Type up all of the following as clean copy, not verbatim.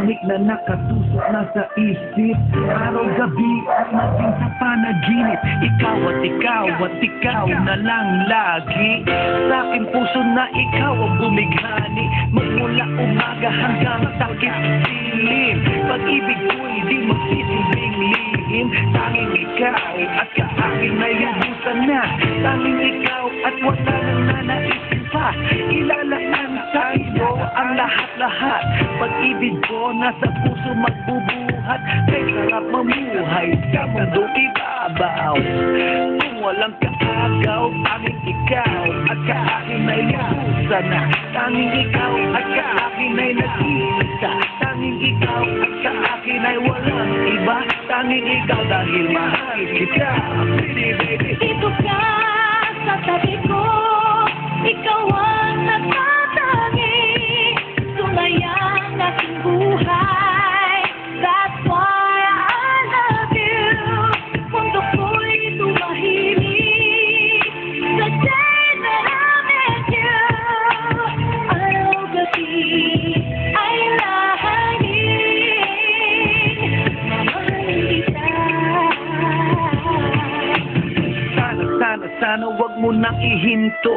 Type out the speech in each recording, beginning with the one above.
tahimik na nakatusok na sa isip. Araw-gabi at maging sa panaginip. Ikaw at ikaw at ikaw na lang lagi. Sa aking puso na ikaw ang bumighani. Magmula umaga hanggang takip silim. Pag-ibig ko'y di magsisilbing lihim. Tanging ikaw at kaakin ay lubusan na. Tanging ikaw at wala nang nanaisin pa. Ilalaan sa iyo ang lahat-lahat. Pag-ibig ko nasa puso magbubuhat. Kay sarap mamuhay sa mundo ibabaw. Kung walang kaagaw, tanging ikaw at kaakin ay lubusan na. Tanging ikaw at kaakin ay nag-iisa. Tanging ikaw at kaakin ay walang iba. Tanging ikaw dahil mahal kita. Pretty baby, Dito ka sa tabi ko, ikaw ang nagtatangi. Sumaya ang aking buhay. That's why I love you. Mundo ko'y tumahimik the day that I met you. Araw-gabi ay lahangin. Mamahalin kita. Sana wag mo nang ihinto.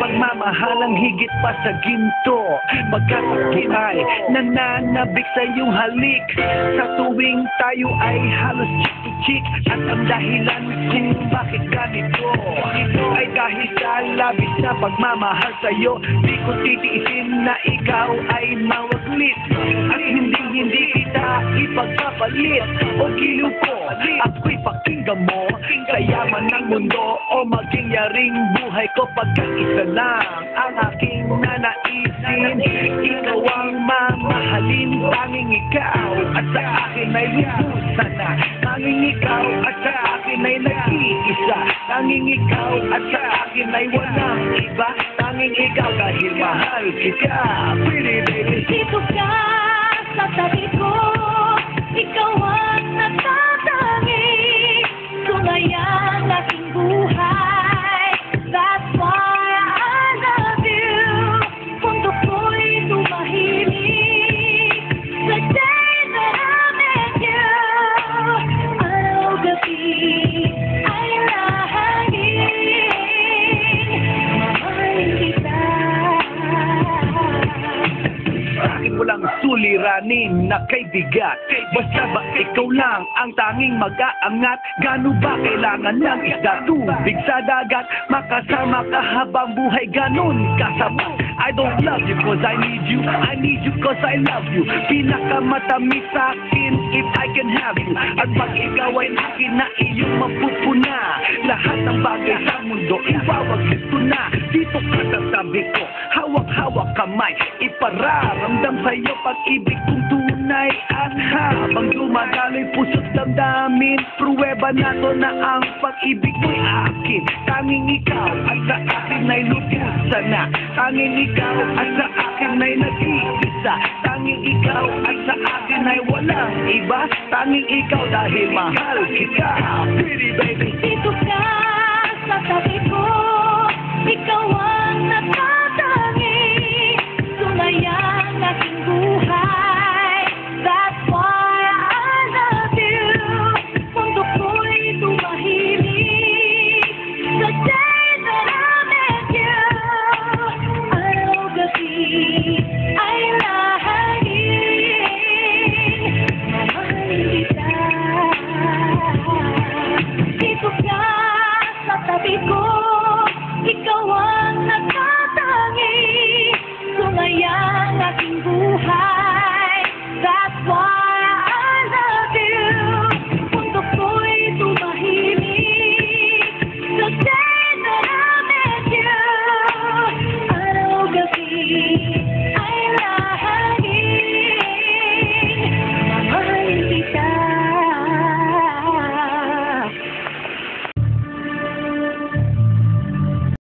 Pagmamahalang higit pa sa ginto. Pagkat ako ay nananabik sa iyong halik. Sa tuwing tayo ay halos chick-to-chick. At ang dahilan kung bakit ganito ay dahil sa labis na pagmamahal sa'yo. Di ko titiisin na ikaw ay mawaglit. At hindi kita ipagpapalit. O giliw ko, ako'y pakinggan mo. Kayaman ng mundo o maging yaring buhay ko. Pagkaisa lang ang aking nanaisin. Ikaw ang mamahalin. Tanging ikaw at sa akin ay lubusan na. Tanging ikaw at sa akin ay nag-iisa. Tanging ikaw at sa akin ay walang iba. Tanging ikaw dahil mahal kita. Pretty baby, Dito ka sa tabi ko, ikaw ang nagtatangi. Sumaya ang aking buhay. That's why I love you. Mundo ko'y tumahimik the day that I met you. Araw-gabi ay lahangin. Mamahalin kita. bakit mo lang suliranin na kay bigat? Basta ba ikaw lang ang tanging mag-aangat? Gano ba kailangan ng isda, tubig sa dagat? Makasama ka habang buhay, ganon kasapat. I don't love you cause I need you, I need you cause I love you. Pinakamatamis sa akin if I can have you. At pag ikaw ay akin na iyong mapupuna, lahat ng bagay sa mundo iwawaglit ko na. Dito ka sa tabi ko, hawak-hawak kamay, ipararamdam sa'yo pag-ibig kong tunay. At habang dumadaloy puso't damdamin, pruweba na to na ang pag-ibig mo'y akin. Tanging ikaw at sa akin ay lubusan na. Tanging ikaw at sa akin ay nag-iisa. Tanging ikaw at sa akin ay walang iba. Tanging ikaw dahil mahal kita. Pretty baby, Dito ka sa tabi ko, ikaw ang